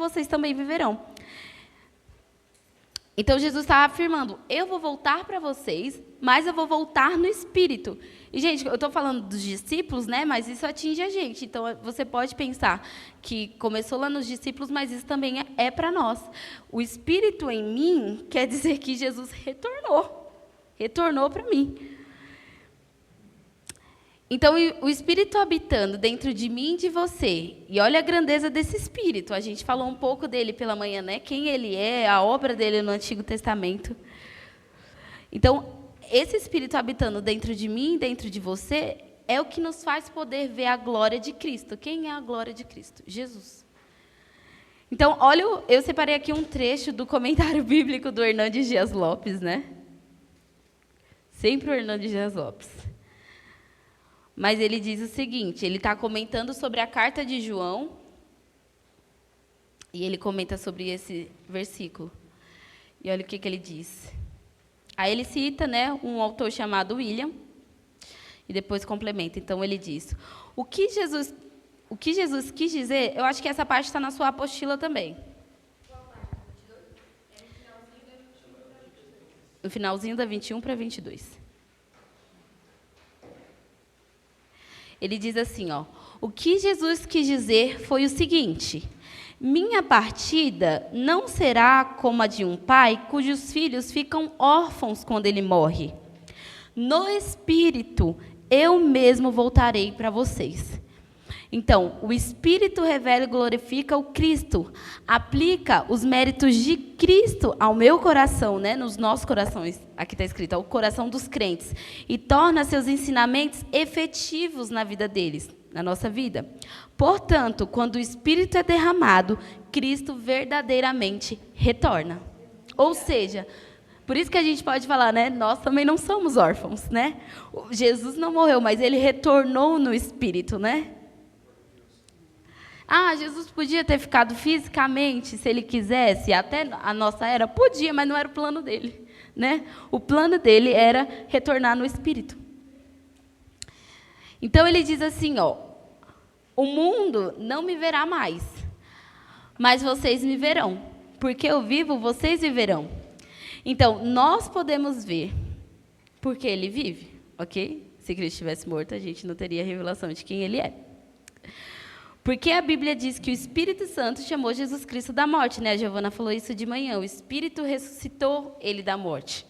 vocês também viverão. Então, Jesus está afirmando, eu vou voltar para vocês, mas eu vou voltar no Espírito. E, gente, eu estou falando dos discípulos, né? Mas isso atinge a gente. Então, você pode pensar que começou lá nos discípulos, mas isso também é para nós. O Espírito em mim quer dizer que Jesus retornou para mim. Então, o Espírito habitando dentro de mim e de você, e olha a grandeza desse Espírito, a gente falou um pouco dele pela manhã, né? Quem ele é, a obra dele no Antigo Testamento. Então, esse Espírito habitando dentro de mim e dentro de você, é o que nos faz poder ver a glória de Cristo. Quem é a glória de Cristo? Jesus. Então, olha, eu separei aqui um trecho do comentário bíblico do Hernandes Dias Lopes, né? Sempre o Hernandes Dias Lopes. Mas ele diz o seguinte, ele está comentando sobre a carta de João, e ele comenta sobre esse versículo. E olha o que ele diz. Aí ele cita, né, um autor chamado William, e depois complementa. Então ele diz, o que Jesus quis dizer, eu acho que essa parte está na sua apostila também. No finalzinho da 21 para 22. Ele diz assim, ó, o que Jesus quis dizer foi o seguinte, minha partida não será como a de um pai cujos filhos ficam órfãos quando ele morre. No Espírito, eu mesmo voltarei para vocês. Então, o Espírito revela e glorifica o Cristo, aplica os méritos de Cristo ao meu coração, né, nos nossos corações, aqui está escrito, ao coração dos crentes, e torna seus ensinamentos efetivos na vida deles, na nossa vida. Portanto, quando o Espírito é derramado, Cristo verdadeiramente retorna. Ou seja, por isso que a gente pode falar, né, nós também não somos órfãos, né? Jesus não morreu, mas ele retornou no Espírito, né? Ah, Jesus podia ter ficado fisicamente, se ele quisesse, até a nossa era, podia, mas não era o plano dele, né? O plano dele era retornar no Espírito. Então ele diz assim, ó, o mundo não me verá mais, mas vocês me verão, porque eu vivo, vocês viverão. Então, nós podemos ver, porque ele vive, ok? Se Cristo estivesse morto, a gente não teria revelação de quem ele é. Porque a Bíblia diz que o Espírito Santo chamou Jesus Cristo da morte, né? A Giovana falou isso de manhã. O Espírito ressuscitou ele da morte.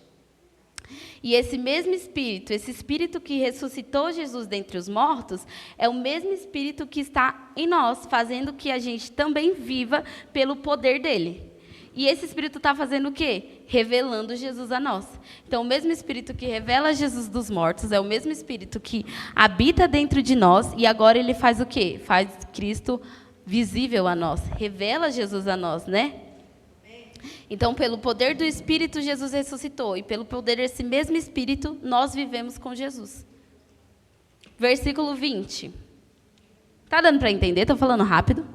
E esse mesmo Espírito, esse Espírito que ressuscitou Jesus dentre os mortos, é o mesmo Espírito que está em nós, fazendo que a gente também viva pelo poder dele. E esse Espírito está fazendo o quê? Revelando Jesus a nós. Então, o mesmo Espírito que revela Jesus dos mortos é o mesmo Espírito que habita dentro de nós e agora ele faz o quê? Faz Cristo visível a nós, revela Jesus a nós, né? Então, pelo poder do Espírito, Jesus ressuscitou. E pelo poder desse mesmo Espírito, nós vivemos com Jesus. Versículo 20. Tá dando para entender? Estou falando rápido?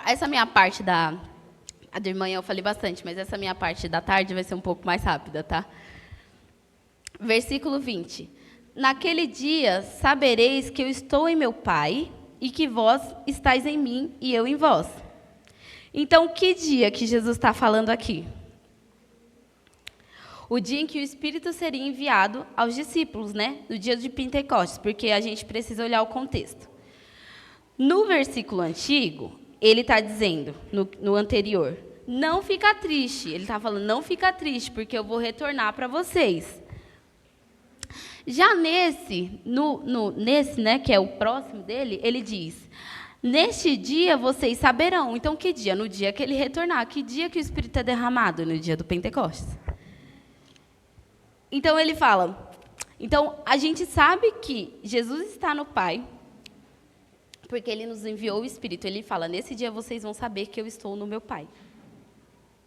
Essa minha parte a de manhã eu falei bastante, mas essa minha parte da tarde vai ser um pouco mais rápida, tá? Versículo 20. Naquele dia sabereis que eu estou em meu Pai e que vós estáis em mim e eu em vós. Então, que dia que Jesus está falando aqui? O dia em que o Espírito seria enviado aos discípulos, né? No dia de Pentecostes, porque a gente precisa olhar o contexto. No versículo antigo, ele está dizendo, no anterior, não fica triste. Ele está falando, não fica triste, porque eu vou retornar para vocês. Já nesse, né, que é o próximo dele, ele diz, neste dia vocês saberão. Então, que dia? No dia que ele retornar. Que dia que o Espírito é derramado? No dia do Pentecostes. Então, ele fala, então, a gente sabe que Jesus está no Pai, porque ele nos enviou o Espírito. Ele fala, nesse dia vocês vão saber que eu estou no meu Pai.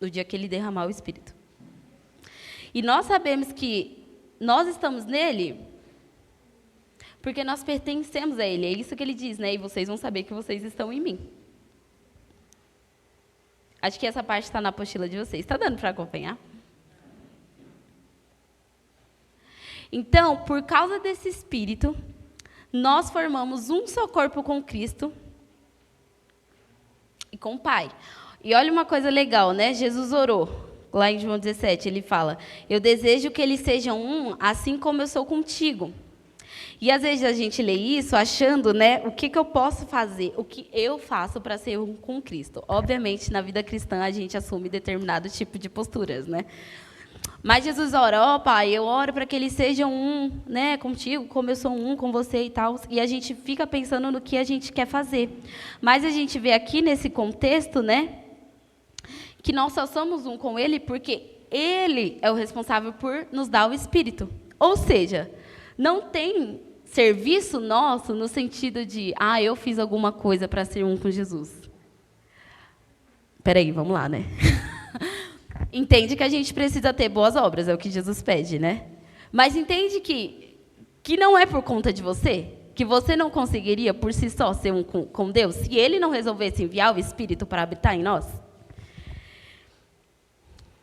No dia que ele derramar o Espírito. E nós sabemos que nós estamos nele porque nós pertencemos a ele. É isso que ele diz, né? E vocês vão saber que vocês estão em mim. Acho que essa parte está na apostila de vocês. Está dando para acompanhar? Então, por causa desse Espírito, nós formamos um só corpo com Cristo, e com o Pai. E olha uma coisa legal, né? Jesus orou, lá em João 17, ele fala: eu desejo que eles sejam um, assim como eu sou contigo. E às vezes a gente lê isso achando, né, o que eu posso fazer, o que eu faço para ser um com Cristo. Obviamente, na vida cristã, a gente assume determinado tipo de posturas, né? Mas Jesus ora: ó Pai, eu oro para que eles sejam um, né, contigo, como eu sou um com você e tal. E a gente fica pensando no que a gente quer fazer. Mas a gente vê aqui nesse contexto, né, que nós só somos um com Ele porque Ele é o responsável por nos dar o Espírito. Ou seja, não tem serviço nosso no sentido de, eu fiz alguma coisa para ser um com Jesus. Espera aí, vamos lá, né? Entende que a gente precisa ter boas obras, é o que Jesus pede, né? Mas entende que não é por conta de você, que você não conseguiria por si só ser um com Deus, se Ele não resolvesse enviar o Espírito para habitar em nós?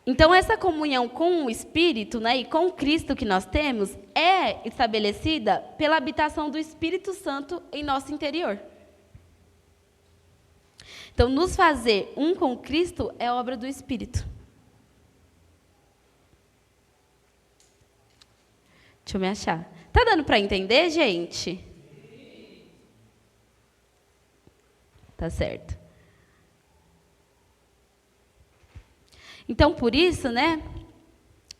Então, essa comunhão com o Espírito, né, e com Cristo que nós temos é estabelecida pela habitação do Espírito Santo em nosso interior. Então, nos fazer um com Cristo é obra do Espírito. Deixa eu me achar. Tá dando para entender, gente? Tá certo. Então, por isso, né,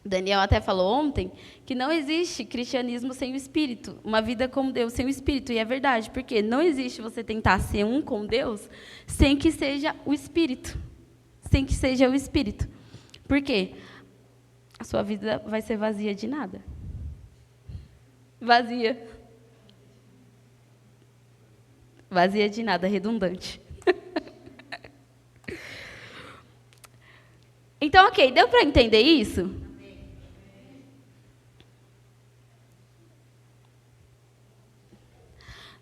Daniel até falou ontem, que não existe cristianismo sem o Espírito, uma vida com Deus sem o Espírito, e é verdade, porque não existe você tentar ser um com Deus sem que seja o Espírito, sem que seja o Espírito. Por quê? A sua vida vai ser vazia de nada. Vazia. Vazia de nada, redundante. Então, ok, deu para entender isso?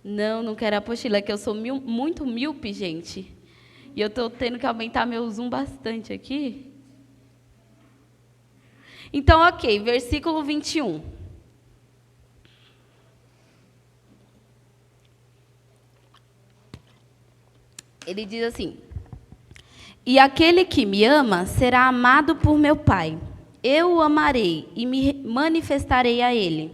Não quero apostila, é que eu sou muito míope, gente. E eu estou tendo que aumentar meu zoom bastante aqui. Então, ok, versículo 21. Ele diz assim: e aquele que me ama será amado por meu Pai. Eu o amarei e me manifestarei a ele.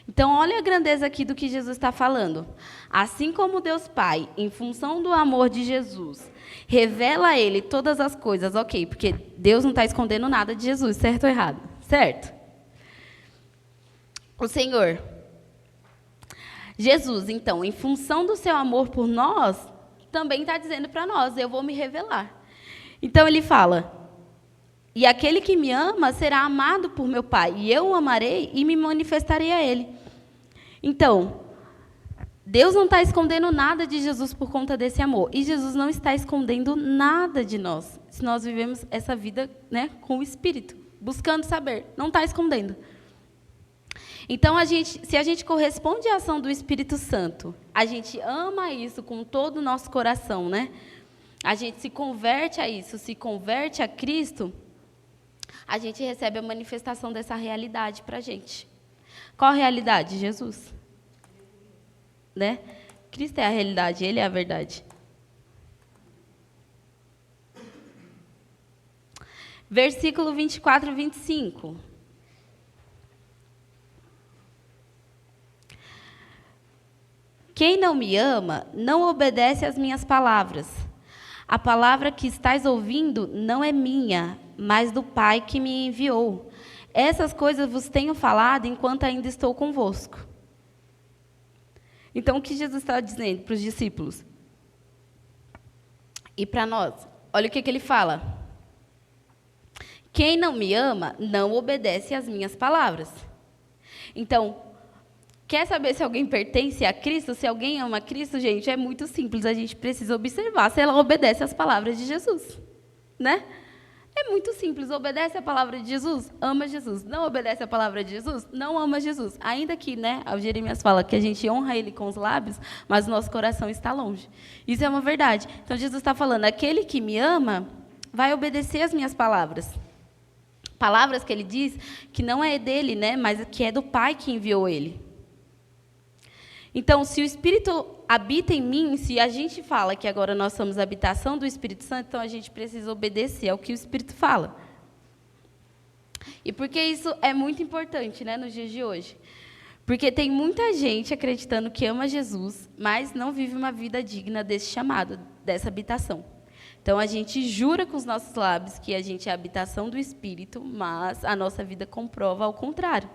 Então, olha a grandeza aqui do que Jesus está falando. Assim como Deus Pai, em função do amor de Jesus, revela a ele todas as coisas, ok, porque Deus não está escondendo nada de Jesus, certo ou errado? Certo? O Senhor, Jesus, então, em função do seu amor por nós, também está dizendo para nós: eu vou me revelar. Então, ele fala: e aquele que me ama será amado por meu Pai, e eu o amarei e me manifestarei a ele. Então, Deus não está escondendo nada de Jesus por conta desse amor. E Jesus não está escondendo nada de nós, se nós vivemos essa vida, né, com o Espírito, buscando saber. Não está escondendo. Então, se a gente corresponde à ação do Espírito Santo, a gente ama isso com todo o nosso coração, né? A gente se converte a isso, se converte a Cristo, a gente recebe a manifestação dessa realidade para a gente. Qual a realidade? Jesus. Né? Cristo é a realidade, Ele é a verdade. Versículo 24 e 25. Quem não me ama, não obedece às minhas palavras. A palavra que estás ouvindo não é minha, mas do Pai que me enviou. Essas coisas vos tenho falado enquanto ainda estou convosco. Então, o que Jesus está dizendo para os discípulos? E para nós? Olha o que ele fala. Quem não me ama, não obedece às minhas palavras. Então, quer saber se alguém pertence a Cristo? Se alguém ama Cristo, gente, é muito simples. A gente precisa observar se ela obedece às palavras de Jesus, né? É muito simples. Obedece a palavra de Jesus? Ama Jesus. Não obedece a palavra de Jesus? Não ama Jesus. Ainda que, né, o Jeremias fala que a gente honra Ele com os lábios, mas o nosso coração está longe. Isso é uma verdade. Então, Jesus está falando: aquele que me ama vai obedecer às minhas palavras. Palavras que Ele diz que não é dele, né, mas que é do Pai que enviou Ele. Então, se o Espírito habita em mim, se a gente fala que agora nós somos a habitação do Espírito Santo, então a gente precisa obedecer ao que o Espírito fala. E por que isso é muito importante, né, nos dias de hoje? Porque tem muita gente acreditando que ama Jesus, mas não vive uma vida digna desse chamado, dessa habitação. Então, a gente jura com os nossos lábios que a gente é a habitação do Espírito, mas a nossa vida comprova ao contrário.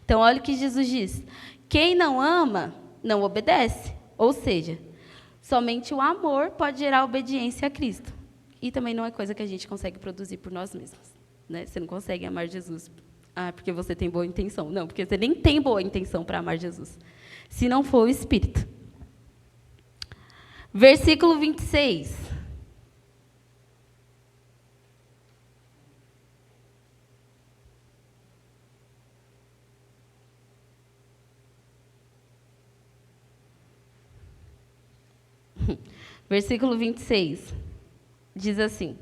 Então, olha o que Jesus diz. Quem não ama, não obedece. Ou seja, somente o amor pode gerar obediência a Cristo. E também não é coisa que a gente consegue produzir por nós mesmos. Né? Você não consegue amar Jesus porque você tem boa intenção. Não, porque você nem tem boa intenção para amar Jesus. Se não for o Espírito. Versículo 26. Versículo 26. Diz assim: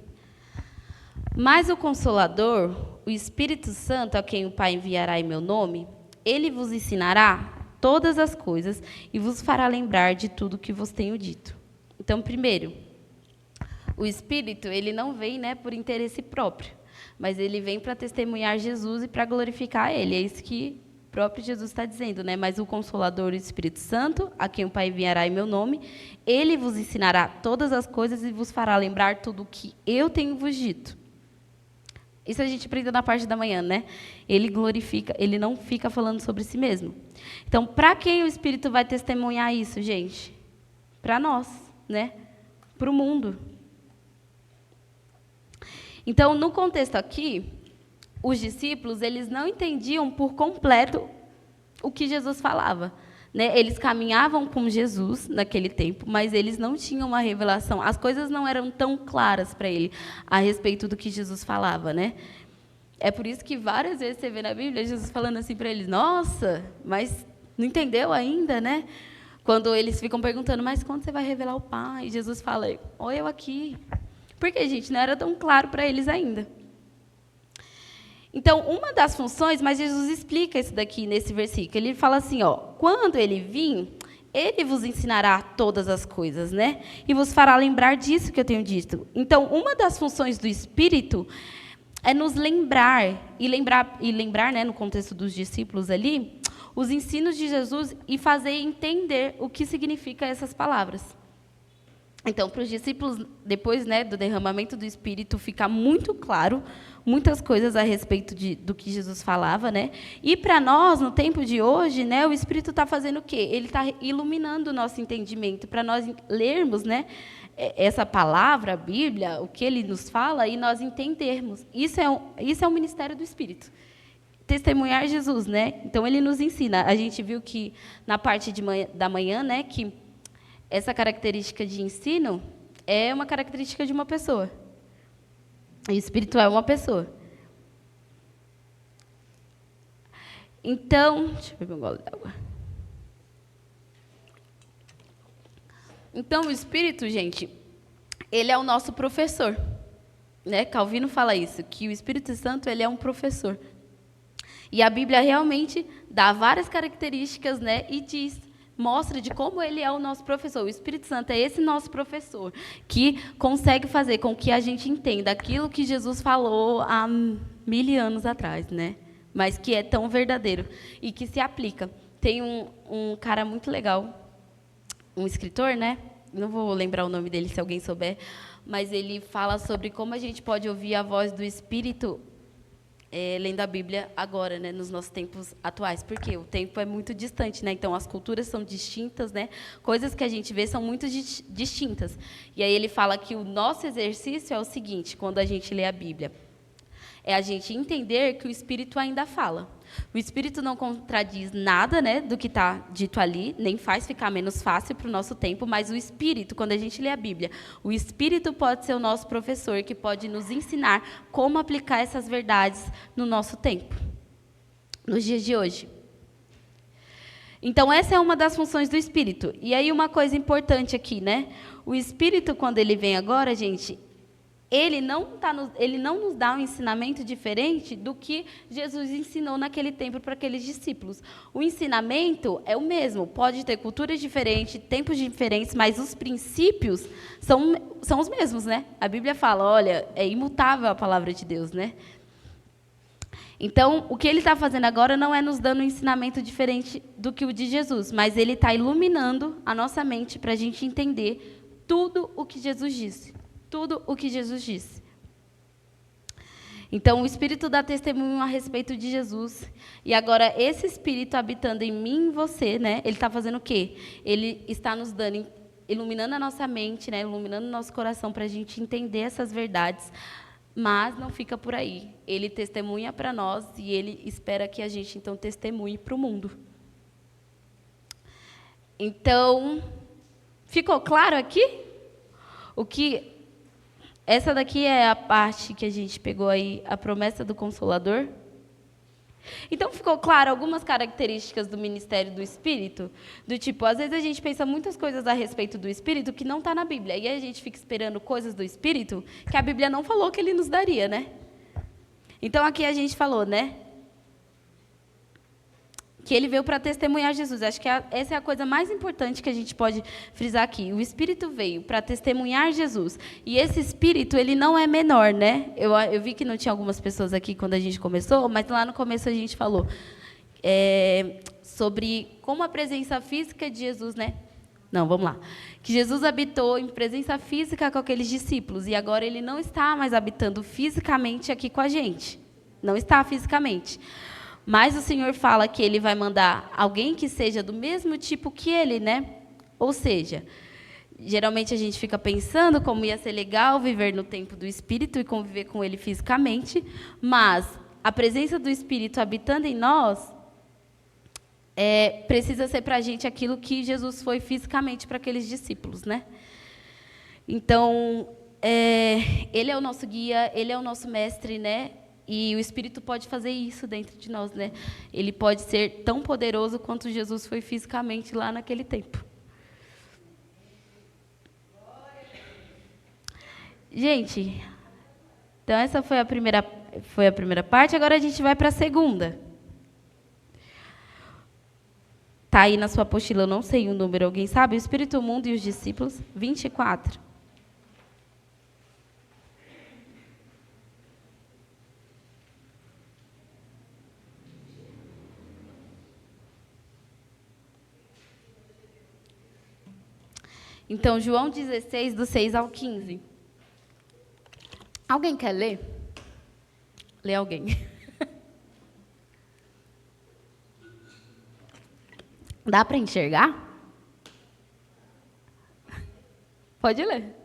Mas o Consolador, o Espírito Santo, a quem o Pai enviará em meu nome, ele vos ensinará todas as coisas e vos fará lembrar de tudo que vos tenho dito. Então, primeiro, o Espírito, ele não vem, né, por interesse próprio, mas ele vem para testemunhar Jesus e para glorificar ele. É isso que o próprio Jesus está dizendo, né? Mas o Consolador, o Espírito Santo, a quem o Pai enviará em meu nome, ele vos ensinará todas as coisas e vos fará lembrar tudo o que eu tenho vos dito. Isso a gente aprende na parte da manhã, né? Ele glorifica, ele não fica falando sobre si mesmo. Então, para quem o Espírito vai testemunhar isso, gente? Para nós, né? Para o mundo. Então, no contexto aqui, os discípulos, eles não entendiam por completo o que Jesus falava. Né? Eles caminhavam com Jesus naquele tempo, mas eles não tinham uma revelação. As coisas não eram tão claras para ele a respeito do que Jesus falava, né? É por isso que várias vezes você vê na Bíblia Jesus falando assim para eles: nossa, mas não entendeu ainda, né? Quando eles ficam perguntando: mas quando você vai revelar o Pai? Jesus fala: olha eu aqui. Porque, gente, não era tão claro para eles ainda. Então, uma das funções, mas Jesus explica isso daqui nesse versículo. Ele fala assim, quando ele vir, ele vos ensinará todas as coisas, né? E vos fará lembrar disso que eu tenho dito. Então, uma das funções do Espírito é nos lembrar, e lembrar, né, no contexto dos discípulos ali, os ensinos de Jesus e fazer entender o que significa essas palavras. Então, para os discípulos, depois, né, do derramamento do Espírito, fica muito claro muitas coisas a respeito do que Jesus falava, né? E para nós, no tempo de hoje, né, o Espírito está fazendo o quê? Ele está iluminando o nosso entendimento para nós lermos, né, essa palavra, a Bíblia, o que ele nos fala, e nós entendermos. Isso é o ministério do Espírito. Testemunhar Jesus, né? Então, ele nos ensina. A gente viu que, na parte da manhã, né, que essa característica de ensino é uma característica de uma pessoa. E o Espírito é uma pessoa. Então, deixa eu beber um gole d'água. Então, o Espírito, gente, ele é o nosso professor. Né? Calvino fala isso, que o Espírito Santo ele é um professor. E a Bíblia realmente dá várias características, né, e mostra de como ele é o nosso professor. O Espírito Santo é esse nosso professor, que consegue fazer com que a gente entenda aquilo que Jesus falou há 1000 anos atrás, né? Mas que é tão verdadeiro e que se aplica. Tem um cara muito legal, um escritor, né? Não vou lembrar o nome dele se alguém souber, mas ele fala sobre como a gente pode ouvir a voz do Espírito lendo a Bíblia agora, né, nos nossos tempos atuais, porque o tempo é muito distante, né? Então as culturas são distintas, né? Coisas que a gente vê são muito distintas. E aí ele fala que o nosso exercício é o seguinte, quando a gente lê a Bíblia, é a gente entender que o Espírito ainda fala. O Espírito não contradiz nada, né, do que está dito ali, nem faz ficar menos fácil para o nosso tempo, mas o Espírito, quando a gente lê a Bíblia, o Espírito pode ser o nosso professor, que pode nos ensinar como aplicar essas verdades no nosso tempo, nos dias de hoje. Então, essa é uma das funções do Espírito. E aí, uma coisa importante aqui, né? O Espírito, quando ele vem agora, gente, ele não nos dá um ensinamento diferente do que Jesus ensinou naquele tempo para aqueles discípulos. O ensinamento é o mesmo, pode ter culturas diferentes, tempos diferentes, mas os princípios são os mesmos, né? A Bíblia fala, olha, é imutável a palavra de Deus, né? Então, o que ele está fazendo agora não é nos dando um ensinamento diferente do que o de Jesus, mas ele está iluminando a nossa mente para a gente entender tudo o que Jesus disse. Tudo o que Jesus disse. Então, o Espírito dá testemunho a respeito de Jesus. E agora, esse Espírito habitando em mim e em você, né? Ele está fazendo o quê? Ele está nos dando, iluminando a nossa mente, né? Iluminando o nosso coração para a gente entender essas verdades. Mas não fica por aí. Ele testemunha para nós e ele espera que a gente, então, testemunhe para o mundo. Então, ficou claro aqui? Essa daqui é a parte que a gente pegou aí, a promessa do Consolador. Então, ficou claro algumas características do ministério do Espírito? Do tipo, às vezes a gente pensa muitas coisas a respeito do Espírito que não está na Bíblia. E aí a gente fica esperando coisas do Espírito que a Bíblia não falou que ele nos daria, né? Então, aqui a gente falou, né? Que ele veio para testemunhar Jesus. Acho que essa é a coisa mais importante que a gente pode frisar aqui. O Espírito veio para testemunhar Jesus. E esse Espírito, ele não é menor, né? Eu vi que não tinha algumas pessoas aqui quando a gente começou, mas lá no começo a gente falou sobre como a presença física de Jesus, né? Não, vamos lá. Que Jesus habitou em presença física com aqueles discípulos. E agora ele não está mais habitando fisicamente aqui com a gente. Não está fisicamente. Mas o Senhor fala que ele vai mandar alguém que seja do mesmo tipo que ele, né? Ou seja, geralmente a gente fica pensando como ia ser legal viver no tempo do Espírito e conviver com ele fisicamente, mas a presença do Espírito habitando em nós precisa ser para a gente aquilo que Jesus foi fisicamente para aqueles discípulos, né? Então, ele é o nosso guia, ele é o nosso mestre, né? E o Espírito pode fazer isso dentro de nós, né? Ele pode ser tão poderoso quanto Jesus foi fisicamente lá naquele tempo. Gente, então essa foi a primeira parte, agora a gente vai para a segunda. Está aí na sua apostila, eu não sei o número, alguém sabe? O Espírito, o mundo e os discípulos, 24. Então, João 16, do 6 ao 15. Alguém quer ler? Lê alguém. Dá para enxergar? Pode ler.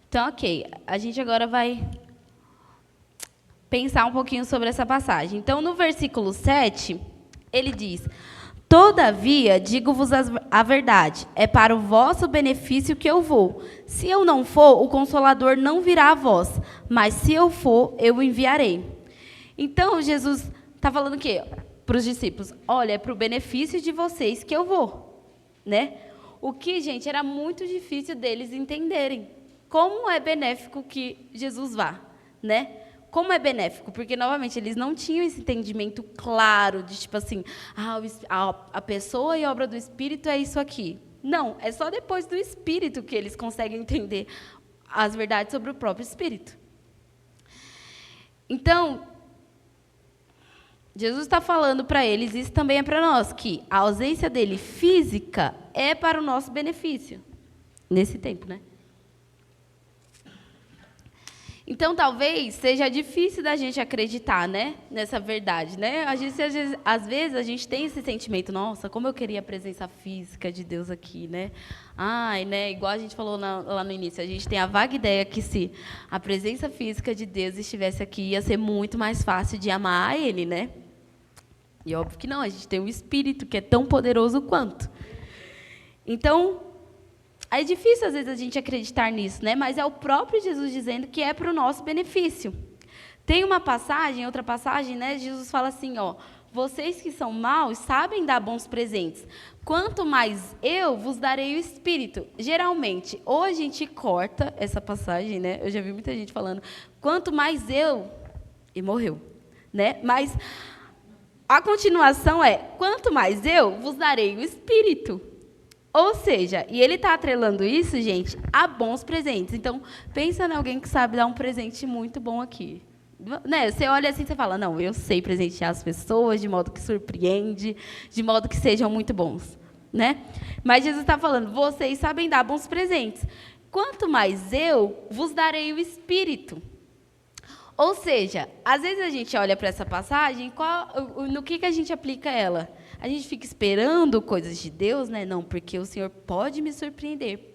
Então, ok, a gente agora vai pensar um pouquinho sobre essa passagem. Então, no versículo 7, ele diz: todavia, digo-vos a verdade, é para o vosso benefício que eu vou. Se eu não for, o Consolador não virá a vós, mas se eu for, eu o enviarei. Então, Jesus está falando o quê? Para os discípulos: olha, é para o benefício de vocês que eu vou. Né? O que, gente, era muito difícil deles entenderem. Como é benéfico que Jesus vá, né? como é benéfico? Porque, novamente, eles não tinham esse entendimento claro de, tipo assim, a pessoa e a obra do Espírito é isso aqui. Não, é só depois do Espírito que eles conseguem entender as verdades sobre o próprio Espírito. Então, Jesus está falando para eles, isso também é para nós, que a ausência dele física é para o nosso benefício. Nesse tempo, né? Então, talvez seja difícil da gente acreditar, né, nessa verdade, né? Às vezes a gente tem esse sentimento, nossa, como eu queria a presença física de Deus aqui, né? Ai, né, igual a gente falou lá no início, a gente tem a vaga ideia que se a presença física de Deus estivesse aqui, ia ser muito mais fácil de amar a Ele, né? E óbvio que não, a gente tem um Espírito que é tão poderoso quanto. Então, é difícil, às vezes, a gente acreditar nisso, né? Mas é o próprio Jesus dizendo que é para o nosso benefício. Tem uma passagem, outra passagem, né? Jesus fala assim, ó, vocês que são maus sabem dar bons presentes. Quanto mais eu vos darei o Espírito. Geralmente, ou a gente corta essa passagem, né? Eu já vi muita gente falando, quanto mais eu... E morreu, né? Mas a continuação é, quanto mais eu vos darei o Espírito. Ou seja, e ele está atrelando isso, gente, a bons presentes. Então, pensa em alguém que sabe dar um presente muito bom aqui. Né? Você olha assim e fala, não, eu sei presentear as pessoas de modo que surpreende, de modo que sejam muito bons. Né? Mas Jesus está falando, vocês sabem dar bons presentes. Quanto mais eu vos darei o Espírito. Ou seja, às vezes a gente olha para essa passagem, no que a gente aplica ela? A gente fica esperando coisas de Deus, né? Não, porque o Senhor pode me surpreender,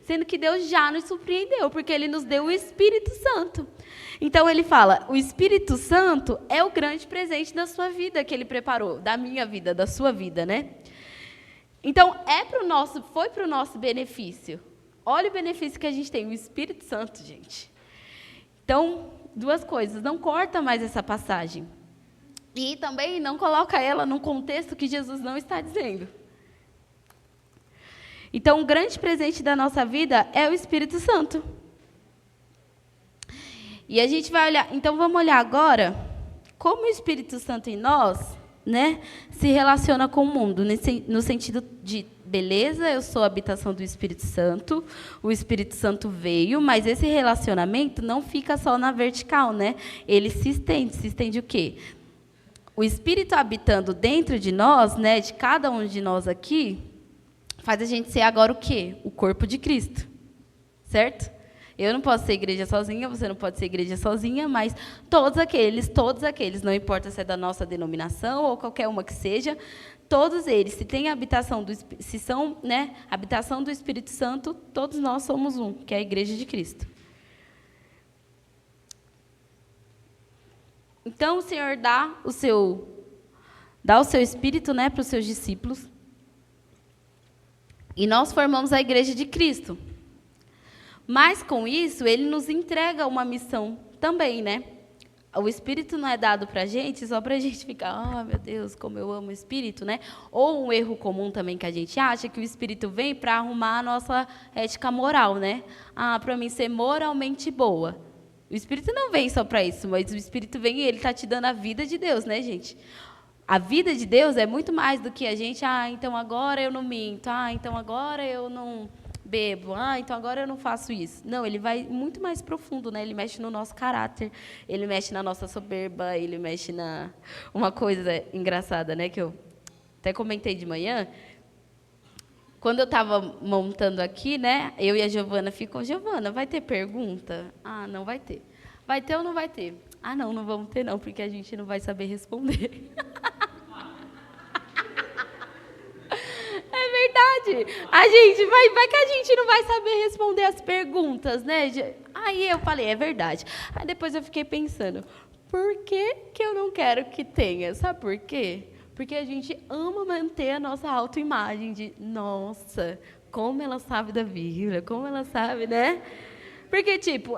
sendo que Deus já nos surpreendeu, porque Ele nos deu o Espírito Santo. Então, Ele fala, o Espírito Santo é o grande presente da sua vida que Ele preparou, da minha vida, da sua vida, né? Então, foi para o nosso benefício. Olha o benefício que a gente tem, o Espírito Santo, gente. Então, duas coisas, não corta mais essa passagem. E também não coloca ela num contexto que Jesus não está dizendo. Então, o grande presente da nossa vida é o Espírito Santo. E a gente vai olhar, então vamos olhar agora como o Espírito Santo em nós, né, se relaciona com o mundo, no sentido de, beleza, eu sou a habitação do Espírito Santo, o Espírito Santo veio, mas esse relacionamento não fica só na vertical, né? Ele se estende o quê? O Espírito habitando dentro de nós, né, de cada um de nós aqui, faz a gente ser agora o quê? O corpo de Cristo. Certo? Eu não posso ser igreja sozinha, você não pode ser igreja sozinha, mas todos aqueles, não importa se é da nossa denominação ou qualquer uma que seja, todos eles, se tem habitação se são, né, habitação do Espírito Santo, todos nós somos um, que é a igreja de Cristo. Então, o Senhor dá o seu Espírito, né, para os seus discípulos. E nós formamos a igreja de Cristo. Mas, com isso, Ele nos entrega uma missão também, né? O Espírito não é dado para a gente só para a gente ficar, meu Deus, como eu amo o Espírito, né? Ou um erro comum também que a gente acha, que o Espírito vem para arrumar a nossa ética moral, né? Para mim ser moralmente boa. O Espírito não vem só para isso, mas o Espírito vem e Ele está te dando a vida de Deus, né, gente? A vida de Deus é muito mais do que a gente, então agora eu não minto, então agora eu não bebo, então agora eu não faço isso. Não, Ele vai muito mais profundo, né? Ele mexe no nosso caráter, Ele mexe na nossa soberba, Ele mexe na... Uma coisa engraçada, né, que eu até comentei de manhã, quando eu estava montando aqui, né, eu e a Giovana ficam, Giovana, vai ter pergunta? Não vai ter. Vai ter ou não vai ter? Não vamos ter não, porque a gente não vai saber responder. É verdade. A gente vai que a gente não vai saber responder as perguntas, né? Aí eu falei, é verdade. Aí depois eu fiquei pensando, por que eu não quero que tenha? Sabe por quê? Porque a gente ama manter a nossa autoimagem de, nossa, como ela sabe da Bíblia, como ela sabe, né? Porque, tipo,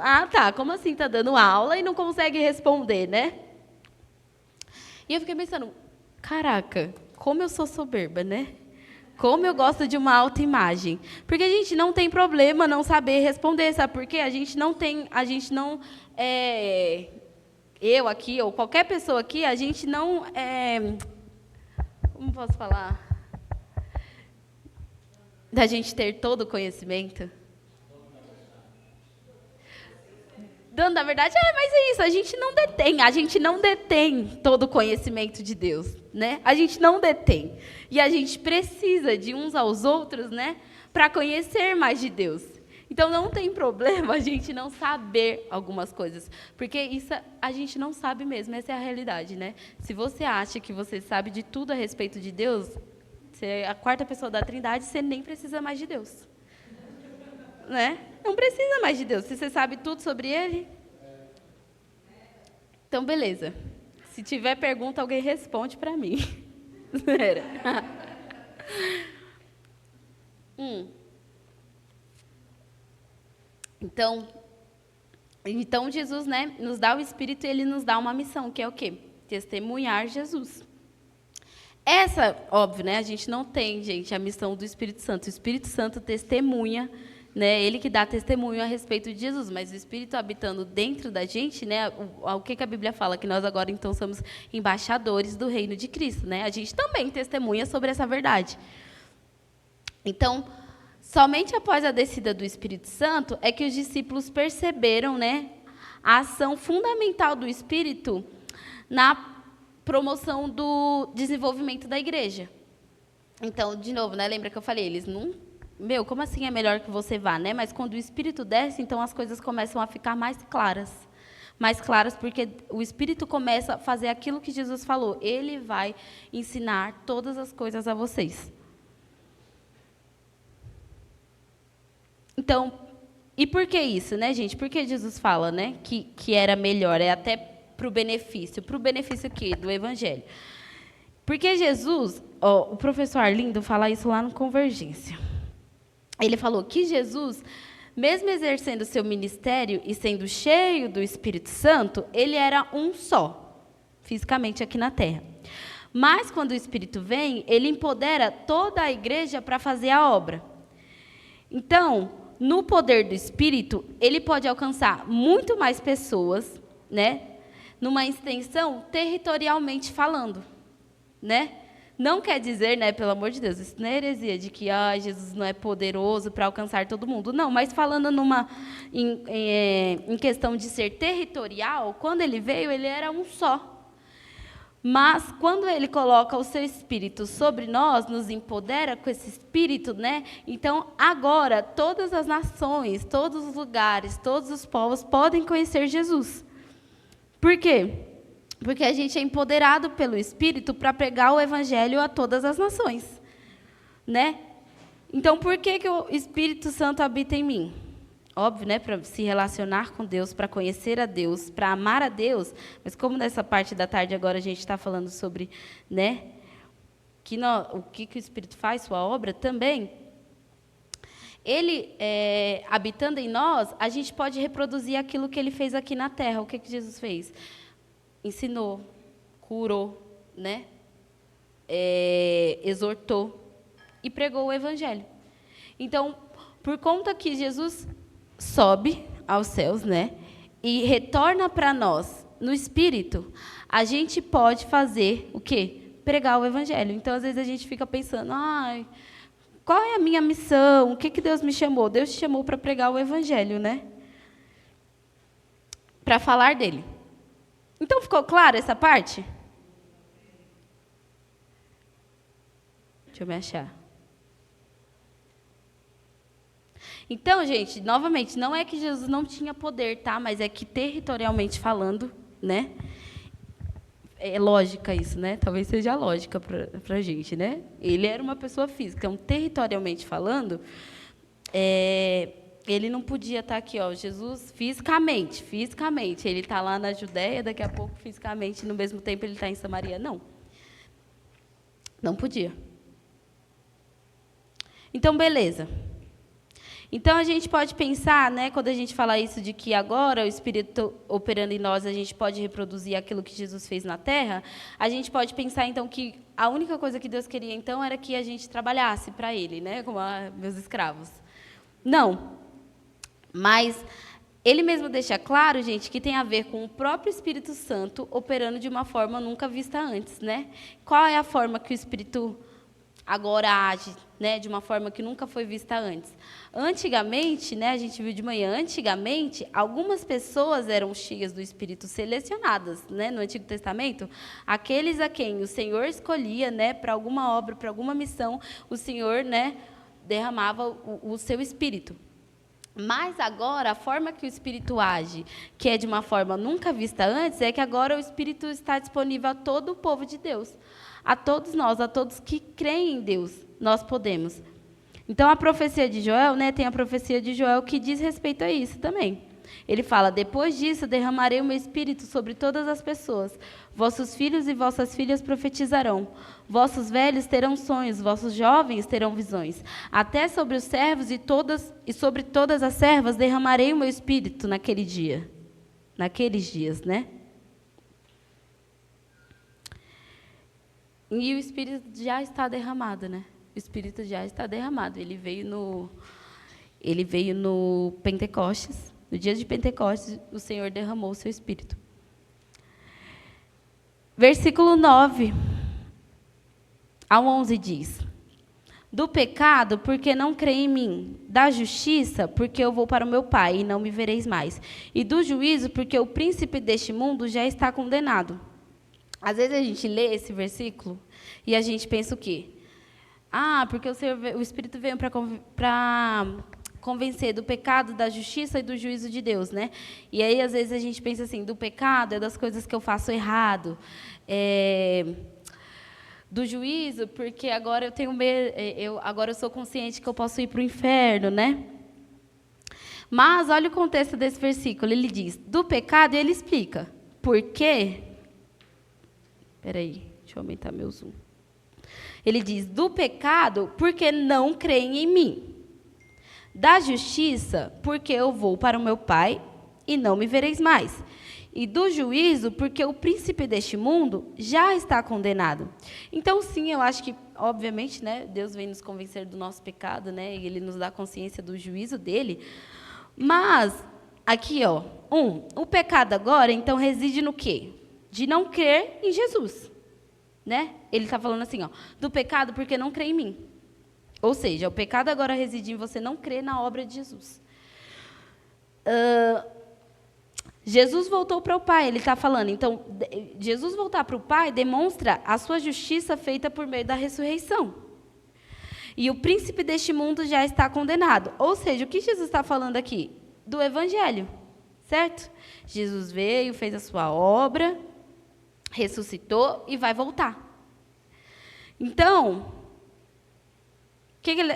como assim tá dando aula e não consegue responder, né? E eu fiquei pensando, caraca, como eu sou soberba, né? Como eu gosto de uma autoimagem. Porque a gente não tem problema não saber responder, sabe por quê? Eu aqui, ou qualquer pessoa aqui, a gente não como posso falar? Da gente ter todo o conhecimento. Na verdade, mas é isso, a gente não detém todo o conhecimento de Deus, né? A gente não detém. E a gente precisa de uns aos outros, né, para conhecer mais de Deus. Então, não tem problema a gente não saber algumas coisas, porque isso a gente não sabe mesmo, essa é a realidade, né? Se você acha que você sabe de tudo a respeito de Deus, você é a quarta pessoa da Trindade, você nem precisa mais de Deus. Né? Não precisa mais de Deus. Se você sabe tudo sobre Ele, então beleza. Se tiver pergunta, alguém responde para mim. Então Jesus, né, nos dá o Espírito e Ele nos dá uma missão, que é o quê? Testemunhar Jesus. Essa, óbvio, né, a gente não tem, gente, a missão do Espírito Santo. O Espírito Santo testemunha, né, ele que dá testemunho a respeito de Jesus, mas o Espírito habitando dentro da gente, né, o que a Bíblia fala? Que nós agora, então, somos embaixadores do reino de Cristo, né? A gente também testemunha sobre essa verdade. Então, somente após a descida do Espírito Santo é que os discípulos perceberam, né, a ação fundamental do Espírito na promoção do desenvolvimento da igreja. Então, de novo, né, lembra que eu falei, eles não... como assim é melhor que você vá, né? Mas quando o Espírito desce, então as coisas começam a ficar mais claras. Mais claras, porque o Espírito começa a fazer aquilo que Jesus falou. Ele vai ensinar todas as coisas a vocês. Então, e por que isso, né, gente? Por que Jesus fala, né, que era melhor? É até para o benefício quê? Do Evangelho. Porque Jesus, o professor Arlindo fala isso lá no Convergência. Ele falou que Jesus, mesmo exercendo seu ministério e sendo cheio do Espírito Santo, ele era um só, fisicamente aqui na Terra. Mas, quando o Espírito vem, ele empodera toda a igreja para fazer a obra. Então, no poder do Espírito, ele pode alcançar muito mais pessoas, né, numa extensão territorialmente falando, né? Não quer dizer, né, pelo amor de Deus, isso não é heresia de que Jesus não é poderoso para alcançar todo mundo. Não, mas falando em questão de ser territorial, quando ele veio, ele era um só. Mas, quando ele coloca o seu Espírito sobre nós, nos empodera com esse Espírito, né? Então, agora, todas as nações, todos os lugares, todos os povos podem conhecer Jesus. Por quê? Porque a gente é empoderado pelo Espírito para pregar o Evangelho a todas as nações, né? Então, por que o Espírito Santo habita em mim? Óbvio, né? Para se relacionar com Deus, para conhecer a Deus, para amar a Deus. Mas como nessa parte da tarde agora a gente está falando sobre, né? O que o Espírito faz, sua obra também. Ele, habitando em nós, a gente pode reproduzir aquilo que ele fez aqui na Terra. O que Jesus fez? Ensinou, curou, né? Exortou e pregou o Evangelho. Então, por conta que Jesus sobe aos céus, né? E retorna para nós no Espírito, a gente pode fazer o quê? Pregar o Evangelho. Então, às vezes, a gente fica pensando, qual é a minha missão? O que Deus me chamou? Deus te chamou para pregar o Evangelho, né? Para falar dele. Então, ficou claro essa parte? Deixa eu me achar. Então, gente, novamente, não é que Jesus não tinha poder, tá? Mas é que, territorialmente falando, né? É lógica isso, né? Talvez seja lógica para a gente, né? Ele era uma pessoa física. Então, territorialmente falando, ele não podia estar aqui, Jesus, fisicamente. Ele está lá na Judéia, daqui a pouco, fisicamente, no mesmo tempo, ele está em Samaria. Não. Não podia. Então, beleza. Então, a gente pode pensar, né, quando a gente fala isso de que agora o Espírito operando em nós, a gente pode reproduzir aquilo que Jesus fez na Terra, a gente pode pensar, então, que a única coisa que Deus queria, então, era que a gente trabalhasse para Ele, né, como meus escravos. Não. Mas Ele mesmo deixa claro, gente, que tem a ver com o próprio Espírito Santo operando de uma forma nunca vista antes, né? Qual é a forma que o Espírito agora age, né, de uma forma que nunca foi vista antes? Antigamente, né, a gente viu de manhã, antigamente, algumas pessoas eram cheias do Espírito, selecionadas, né, no Antigo Testamento, aqueles a quem o Senhor escolhia, né, para alguma obra, para alguma missão, o Senhor, né, derramava o seu Espírito. Mas agora, a forma que o Espírito age, que é de uma forma nunca vista antes, é que agora o Espírito está disponível a todo o povo de Deus. A todos nós, a todos que creem em Deus, nós podemos. Então, a profecia de Joel, né, tem a profecia de Joel que diz respeito a isso também. Ele fala: depois disso, derramarei o meu Espírito sobre todas as pessoas. Vossos filhos e vossas filhas profetizarão. Vossos velhos terão sonhos, vossos jovens terão visões. Até sobre os servos e sobre todas as servas derramarei o meu Espírito naquele dia. Naqueles dias, né? E o Espírito já está derramado, né? O Espírito já está derramado. Ele veio no Pentecostes. No dia de Pentecostes, o Senhor derramou o seu Espírito. Versículo 9 ao 11 diz: do pecado, porque não crê em mim. Da justiça, porque eu vou para o meu Pai e não me vereis mais. E do juízo, porque o príncipe deste mundo já está condenado. Às vezes a gente lê esse versículo e a gente pensa o quê? Porque o Espírito veio para convencer do pecado, da justiça e do juízo de Deus, né? E aí, às vezes, a gente pensa assim: do pecado é das coisas que eu faço errado. Do juízo, porque agora eu tenho agora eu sou consciente que eu posso ir para o inferno, né? Mas olha o contexto desse versículo. Ele diz: do pecado, e ele explica. Por quê? Espera aí, deixa eu aumentar meu zoom. Ele diz: do pecado, porque não creem em mim. Da justiça, porque eu vou para o meu Pai e não me vereis mais. E do juízo, porque o príncipe deste mundo já está condenado. Então, sim, eu acho que, obviamente, né, Deus vem nos convencer do nosso pecado, né, e Ele nos dá consciência do juízo dele. Mas, aqui, o pecado agora, então, reside no quê? De não crer em Jesus. Né? Ele está falando assim, do pecado porque não crê em mim. Ou seja, o pecado agora reside em você não crer na obra de Jesus. Jesus voltou para o Pai, ele está falando. Então, Jesus voltar para o Pai demonstra a sua justiça feita por meio da ressurreição. E o príncipe deste mundo já está condenado. Ou seja, o que Jesus está falando aqui? Do Evangelho, certo? Jesus veio, fez a sua obra, ressuscitou e vai voltar. Então,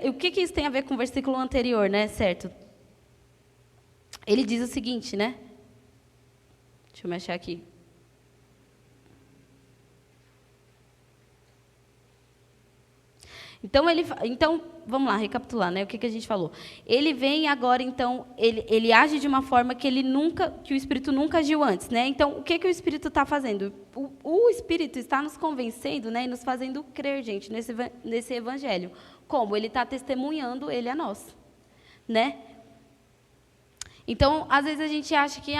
o que isso tem a ver com o versículo anterior, né? Certo? Ele diz o seguinte, né? Deixa eu me achar aqui. Então, vamos lá, recapitular, né? O que a gente falou? Ele vem agora, então, ele age de uma forma que o Espírito nunca agiu antes, né? Então, o que o Espírito está fazendo? O Espírito está nos convencendo, né? E nos fazendo crer, gente, nesse Evangelho. Como? Ele está testemunhando ele a nós, né? Então, às vezes a gente acha que,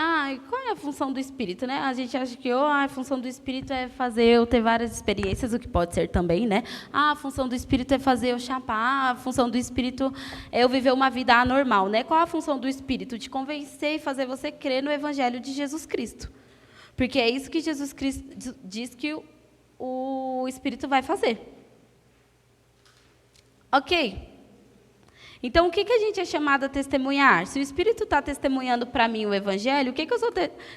qual é a função do Espírito, né? A gente acha que a função do Espírito é fazer eu ter várias experiências, o que pode ser também, né? A função do Espírito é fazer eu chapar, a função do Espírito é eu viver uma vida anormal, né? Qual a função do Espírito? De convencer e fazer você crer no Evangelho de Jesus Cristo. Porque é isso que Jesus Cristo diz que o Espírito vai fazer. Ok? Então, o que a gente é chamado a testemunhar? Se o Espírito está testemunhando para mim o Evangelho, o que eu sou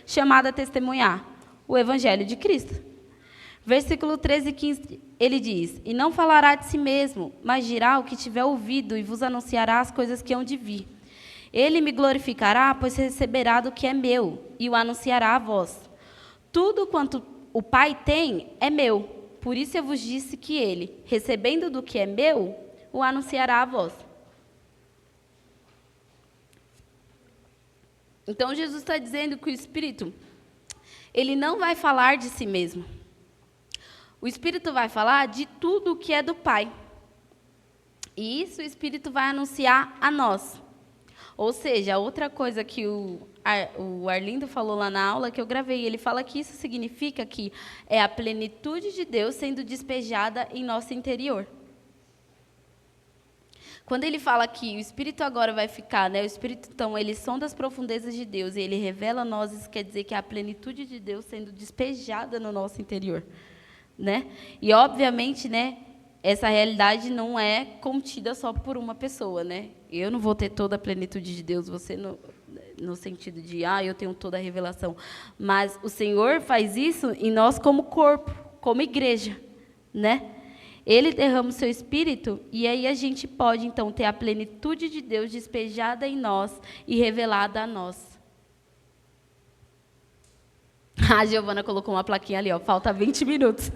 chamada a testemunhar? O Evangelho de Cristo. Versículo 13 e 15, ele diz: e não falará de si mesmo, mas dirá o que tiver ouvido e vos anunciará as coisas que hão de vir. Ele me glorificará, pois receberá do que é meu e o anunciará a vós. Tudo quanto o Pai tem é meu, por isso eu vos disse que ele, recebendo do que é meu, o anunciará a vós. Então, Jesus está dizendo que o Espírito, ele não vai falar de si mesmo. O Espírito vai falar de tudo o que é do Pai. E isso o Espírito vai anunciar a nós. Ou seja, outra coisa que o Arlindo falou lá na aula que eu gravei, ele fala que isso significa que é a plenitude de Deus sendo despejada em nosso interior. Quando ele fala que o Espírito agora vai ficar, né? O Espírito, então, ele sonda as profundezas de Deus e ele revela a nós, isso quer dizer que é a plenitude de Deus sendo despejada no nosso interior, né? E, obviamente, né, essa realidade não é contida só por uma pessoa, né? Eu não vou ter toda a plenitude de Deus, você no sentido de, eu tenho toda a revelação. Mas o Senhor faz isso em nós como corpo, como igreja, né? Ele derrama o seu Espírito e aí a gente pode, então, ter a plenitude de Deus despejada em nós e revelada a nós. A Giovana colocou uma plaquinha ali, ó, falta 20 minutos.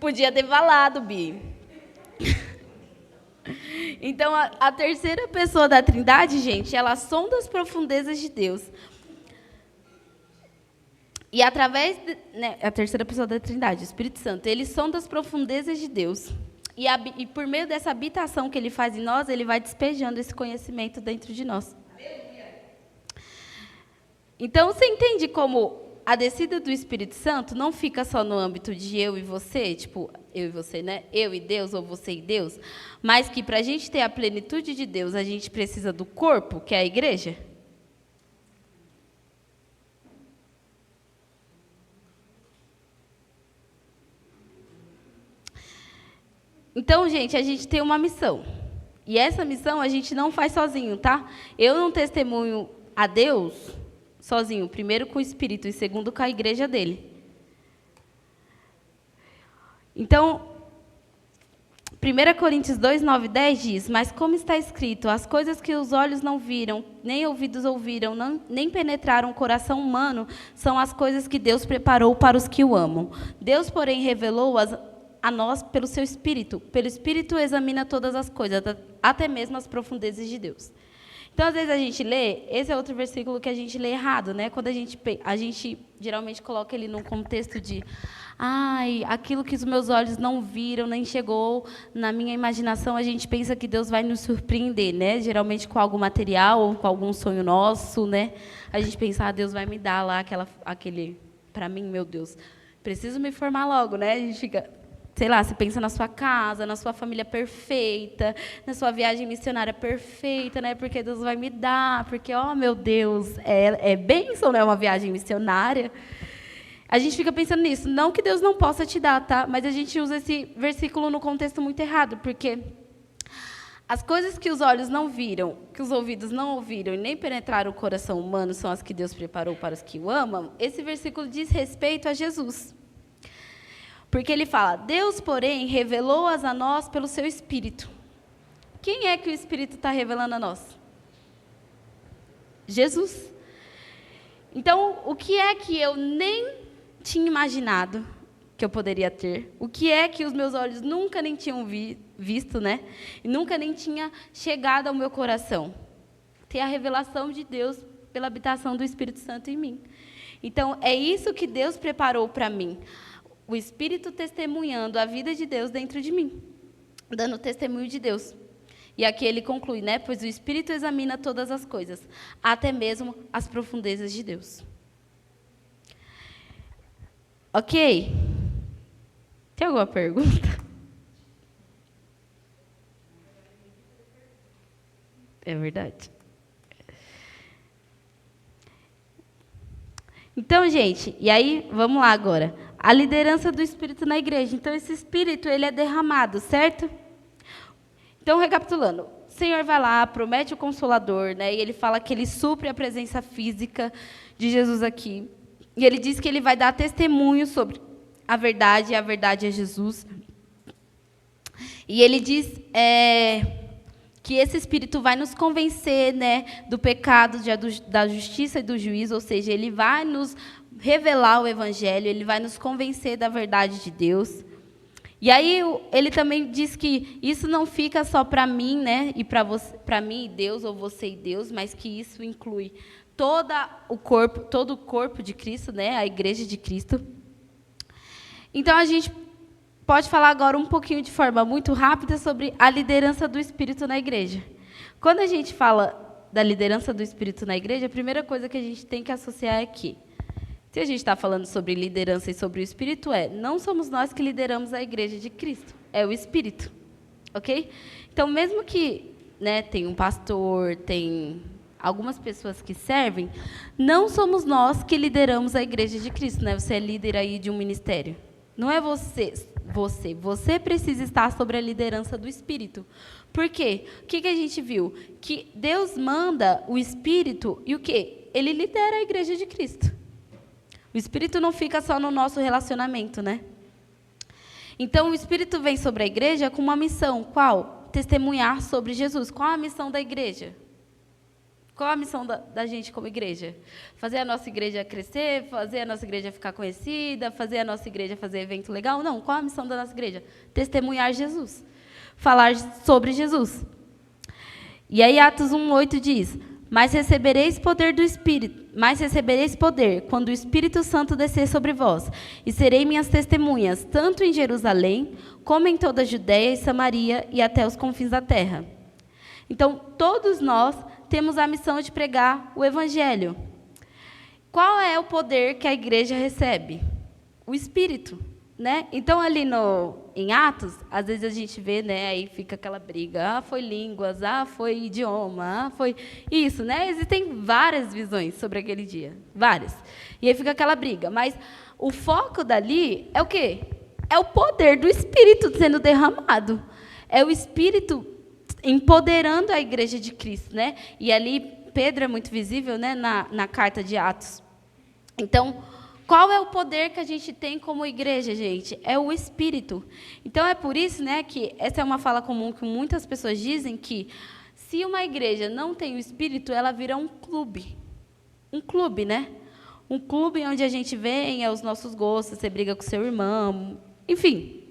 Podia ter falado, Bi. Então, a terceira pessoa da Trindade, gente, ela sonda as profundezas de Deus. E através, a terceira pessoa da Trindade, o Espírito Santo, ele sonda as profundezas de Deus. E por meio dessa habitação que ele faz em nós, ele vai despejando esse conhecimento dentro de nós. Então, você entende como a descida do Espírito Santo não fica só no âmbito de eu e você, tipo, eu e você, né? Eu e Deus, ou você e Deus, mas que para a gente ter a plenitude de Deus, a gente precisa do corpo, que é a igreja? Então, gente, a gente tem uma missão. E essa missão a gente não faz sozinho, tá? Eu não testemunho a Deus sozinho, primeiro com o Espírito e segundo com a igreja dele. Então, 1 Coríntios 2, 9 e 10 diz, mas como está escrito, as coisas que os olhos não viram, nem ouvidos ouviram, nem penetraram o coração humano, são as coisas que Deus preparou para os que o amam. Deus, porém, revelou-as a nós pelo seu Espírito. Pelo Espírito examina todas as coisas, até mesmo as profundezas de Deus. Então, às vezes a gente lê, esse é outro versículo que a gente lê errado, né? Quando a gente geralmente coloca ele num contexto de, aquilo que os meus olhos não viram, nem chegou na minha imaginação, a gente pensa que Deus vai nos surpreender, né? Geralmente com algo material ou com algum sonho nosso, né? A gente pensa, Deus vai me dar lá aquele, para mim, meu Deus, preciso me formar logo, né? A gente fica, sei lá, você pensa na sua casa, na sua família perfeita, na sua viagem missionária perfeita, né? Porque Deus vai me dar, porque, meu Deus, é bênção, né? Uma viagem missionária. A gente fica pensando nisso. Não que Deus não possa te dar, tá? Mas a gente usa esse versículo no contexto muito errado, porque as coisas que os olhos não viram, que os ouvidos não ouviram e nem penetraram o coração humano são as que Deus preparou para os que o amam. Esse versículo diz respeito a Jesus. Porque ele fala, Deus, porém, revelou-as a nós pelo seu Espírito. Quem é que o Espírito está revelando a nós? Jesus. Então, o que é que eu nem tinha imaginado que eu poderia ter? O que é que os meus olhos nunca nem tinham visto, né? E nunca nem tinha chegado ao meu coração? Ter a revelação de Deus pela habitação do Espírito Santo em mim. Então, é isso que Deus preparou para mim. O Espírito testemunhando a vida de Deus dentro de mim, dando testemunho de Deus. E aqui ele conclui, né? Pois o Espírito examina todas as coisas, até mesmo as profundezas de Deus. Ok? Tem alguma pergunta? É verdade. Então, gente, e aí, vamos lá agora. A liderança do Espírito na igreja. Então, esse Espírito, ele é derramado, certo? Então, recapitulando. O Senhor vai lá, promete o Consolador, né? E ele fala que ele supre a presença física de Jesus aqui. E ele diz que ele vai dar testemunho sobre a verdade, e a verdade é Jesus. E ele diz que esse Espírito vai nos convencer, né, do pecado, da justiça e do juízo, ou seja, ele vai nos revelar o Evangelho, ele vai nos convencer da verdade de Deus. E aí ele também diz que isso não fica só para mim, né, e para mim e Deus, ou você e Deus, mas que isso inclui todo o corpo de Cristo, né, a igreja de Cristo. Então a gente pode falar agora um pouquinho de forma muito rápida sobre a liderança do Espírito na igreja. Quando a gente fala da liderança do Espírito na igreja, a primeira coisa que a gente tem que associar é que, se a gente está falando sobre liderança e sobre o Espírito, não somos nós que lideramos a igreja de Cristo, é o Espírito, ok? Então, mesmo que, né, tem um pastor, tem algumas pessoas que servem, não somos nós que lideramos a igreja de Cristo, né? Você é líder aí de um ministério. Não é você precisa estar sobre a liderança do Espírito. Por quê? O que a gente viu? Que Deus manda o Espírito e o quê? Ele lidera a igreja de Cristo. O Espírito não fica só no nosso relacionamento, né? Então, o Espírito vem sobre a igreja com uma missão. Qual? Testemunhar sobre Jesus. Qual a missão da igreja? Qual a missão da gente como igreja? Fazer a nossa igreja crescer, fazer a nossa igreja ficar conhecida, fazer a nossa igreja fazer evento legal? Não. Qual a missão da nossa igreja? Testemunhar Jesus. Falar sobre Jesus. E aí Atos 1:8 diz: Mas recebereis poder quando o Espírito Santo descer sobre vós, e serei minhas testemunhas, tanto em Jerusalém, como em toda a Judéia e Samaria e até os confins da terra. Então, todos nós temos a missão de pregar o Evangelho. Qual é o poder que a igreja recebe? O Espírito, né? Então, ali em Atos, às vezes a gente vê, né, aí fica aquela briga, foi línguas, foi idioma, foi isso, né? Existem várias visões sobre aquele dia, várias. E aí fica aquela briga, mas o foco dali é o quê? É o poder do Espírito sendo derramado. É o Espírito empoderando a igreja de Cristo, né? E ali Pedro é muito visível, né, na carta de Atos. Então, qual é o poder que a gente tem como igreja, gente? É o Espírito. Então, é por isso, né, que essa é uma fala comum que muitas pessoas dizem que se uma igreja não tem o Espírito, ela vira um clube. Um clube, né? Um clube onde a gente vem aos nossos gostos, você briga com seu irmão, enfim.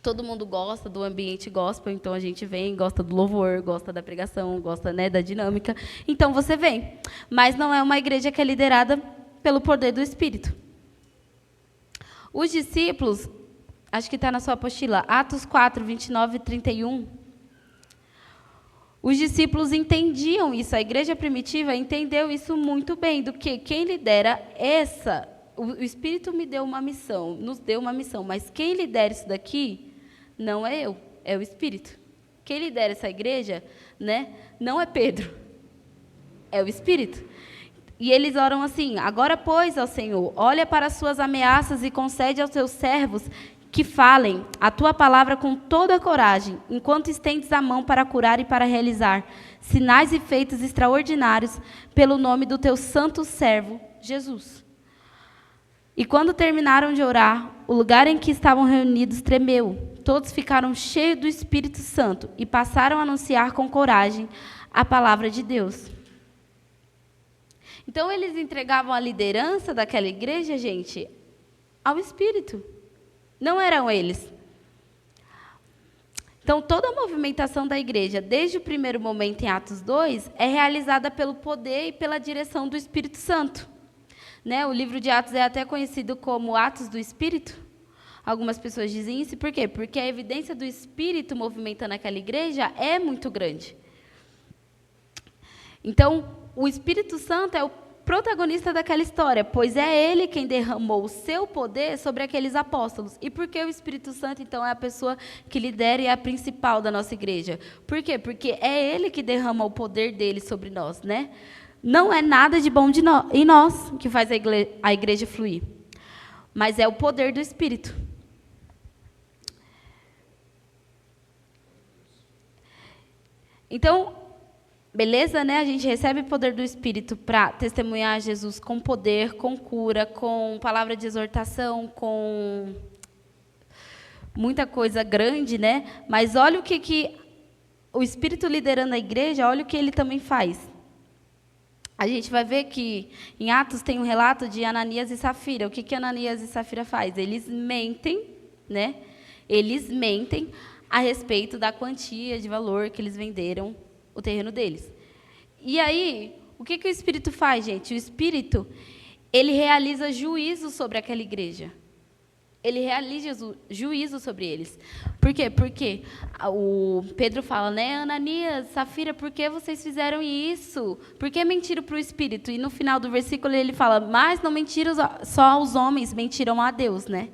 Todo mundo gosta do ambiente gospel, então a gente vem, gosta do louvor, gosta da pregação, gosta, né, da dinâmica. Então, você vem. Mas não é uma igreja que é liderada pelo poder do Espírito. Os discípulos, acho que está na sua apostila, Atos 4, 29 e 31. Os discípulos entendiam isso, a igreja primitiva entendeu isso muito bem, do que quem lidera o Espírito me deu uma missão, nos deu uma missão, mas quem lidera isso daqui não é eu, é o Espírito. Quem lidera essa igreja, né, não é Pedro, é o Espírito. E eles oram assim: agora, pois, ó Senhor, olha para as suas ameaças e concede aos teus servos que falem a tua palavra com toda a coragem, enquanto estendes a mão para curar e para realizar sinais e feitos extraordinários pelo nome do teu santo servo, Jesus. E quando terminaram de orar, o lugar em que estavam reunidos tremeu. Todos ficaram cheios do Espírito Santo e passaram a anunciar com coragem a palavra de Deus. Então, eles entregavam a liderança daquela igreja, gente, ao Espírito. Não eram eles. Então, toda a movimentação da igreja, desde o primeiro momento em Atos 2, é realizada pelo poder e pela direção do Espírito Santo. Né? O livro de Atos é até conhecido como Atos do Espírito. Algumas pessoas dizem isso, por quê? Porque a evidência do Espírito movimentando aquela igreja é muito grande. Então, o Espírito Santo é o protagonista daquela história, pois é ele quem derramou o seu poder sobre aqueles apóstolos. E por que o Espírito Santo, então, é a pessoa que lidera e é a principal da nossa igreja? Por quê? Porque é ele que derrama o poder dele sobre nós, né? Não é nada de bom em nós que faz a igreja fluir, mas é o poder do Espírito. Então, beleza, né? A gente recebe o poder do Espírito para testemunhar Jesus com poder, com cura, com palavra de exortação, com muita coisa grande, né? Mas olha o que o Espírito liderando a igreja, olha o que ele também faz. A gente vai ver que em Atos tem um relato de Ananias e Safira. O que Ananias e Safira faz? Eles mentem, né? Eles mentem a respeito da quantia de valor que eles venderam o terreno deles. E aí, o que o Espírito faz, gente? O Espírito, ele realiza juízo sobre aquela igreja. Ele realiza juízo sobre eles. Por quê? Porque o Pedro fala, né? Ananias, Safira, por que vocês fizeram isso? Por que mentiram para o Espírito? E no final do versículo ele fala, mas não mentiram só aos homens, mentiram a Deus, né?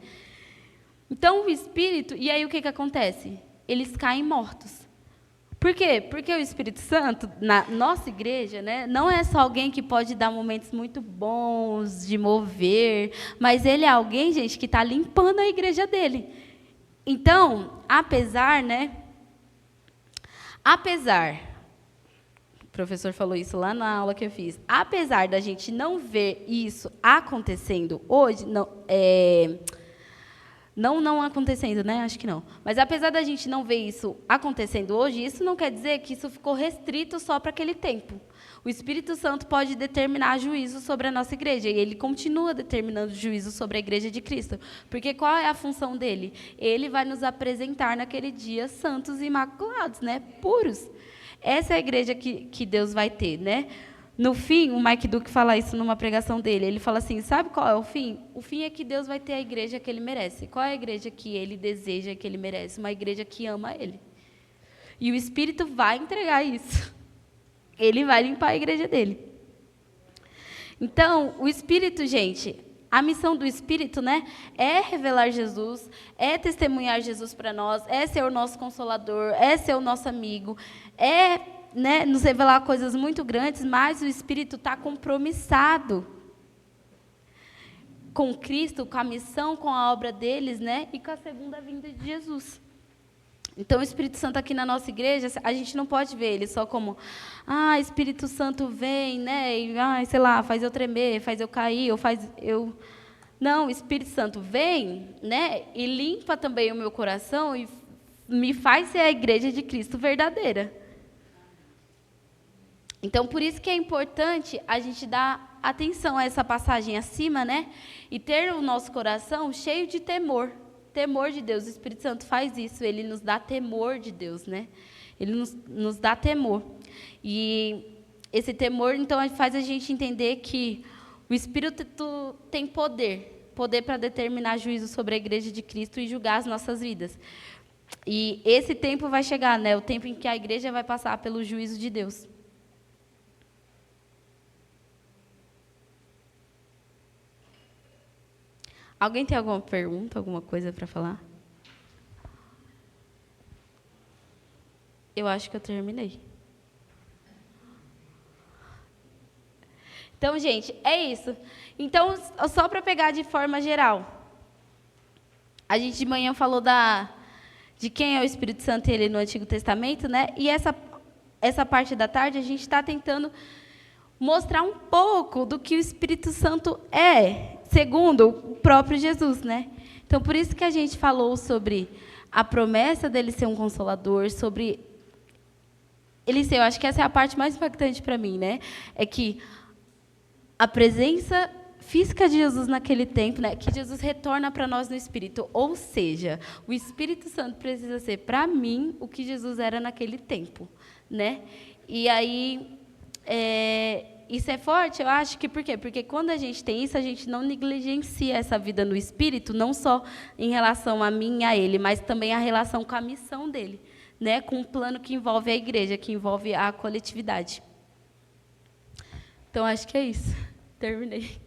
Então o Espírito, e aí o que acontece? Eles caem mortos. Por quê? Porque o Espírito Santo, na nossa igreja, né, não é só alguém que pode dar momentos muito bons de mover, mas ele é alguém, gente, que está limpando a igreja dele. Então, apesar, o professor falou isso lá na aula que eu fiz, apesar da gente não ver isso acontecendo hoje, não acontecendo, né? Acho que não. Mas, apesar da gente não ver isso acontecendo hoje, isso não quer dizer que isso ficou restrito só para aquele tempo. O Espírito Santo pode determinar juízo sobre a nossa igreja, e ele continua determinando juízo sobre a igreja de Cristo. Porque qual é a função dele? Ele vai nos apresentar naquele dia santos e imaculados, né? Puros. Essa é a igreja que Deus vai ter, né? No fim, o Mike Duke fala isso numa pregação dele. Ele fala assim, sabe qual é o fim? O fim é que Deus vai ter a igreja que ele merece. Qual é a igreja que ele deseja, que ele merece? Uma igreja que ama ele. E o Espírito vai entregar isso. Ele vai limpar a igreja dele. Então, o Espírito, gente, a missão do Espírito, né, é revelar Jesus, é testemunhar Jesus para nós, é ser o nosso consolador, é ser o nosso amigo, né, nos revelar coisas muito grandes, mas o Espírito está compromissado com Cristo, com a missão, com a obra deles, né, e com a segunda vinda de Jesus. Então, o Espírito Santo aqui na nossa igreja, a gente não pode ver ele só como, Espírito Santo vem, né, e, sei lá, faz eu tremer, faz eu cair, ou faz eu... Não, o Espírito Santo vem, né, e limpa também o meu coração e me faz ser a igreja de Cristo verdadeira. Então, por isso que é importante a gente dar atenção a essa passagem acima, né? E ter o nosso coração cheio de temor. Temor de Deus. O Espírito Santo faz isso. Ele nos dá temor de Deus, né? Ele nos dá temor. E esse temor, então, faz a gente entender que o Espírito tem poder. Poder para determinar juízo sobre a igreja de Cristo e julgar as nossas vidas. E esse tempo vai chegar, né? O tempo em que a igreja vai passar pelo juízo de Deus. Alguém tem alguma pergunta, alguma coisa para falar? Eu acho que eu terminei. Então, gente, é isso. Então, só para pegar de forma geral. A gente de manhã falou de quem é o Espírito Santo ele no Antigo Testamento, né? E essa parte da tarde a gente está tentando mostrar um pouco do que o Espírito Santo é, segundo o próprio Jesus, né? Então, por isso que a gente falou sobre a promessa dele ser um consolador, sobre ele ser, eu acho que essa é a parte mais impactante para mim, né? É que a presença física de Jesus naquele tempo, né? Que Jesus retorna para nós no Espírito. Ou seja, o Espírito Santo precisa ser, para mim, o que Jesus era naquele tempo, né? E aí... isso é forte, eu acho que por quê? Porque quando a gente tem isso, a gente não negligencia essa vida no Espírito, não só em relação a mim e a ele, mas também a relação com a missão dele, né? Com um plano que envolve a igreja, que envolve a coletividade. Então, acho que é isso. Terminei.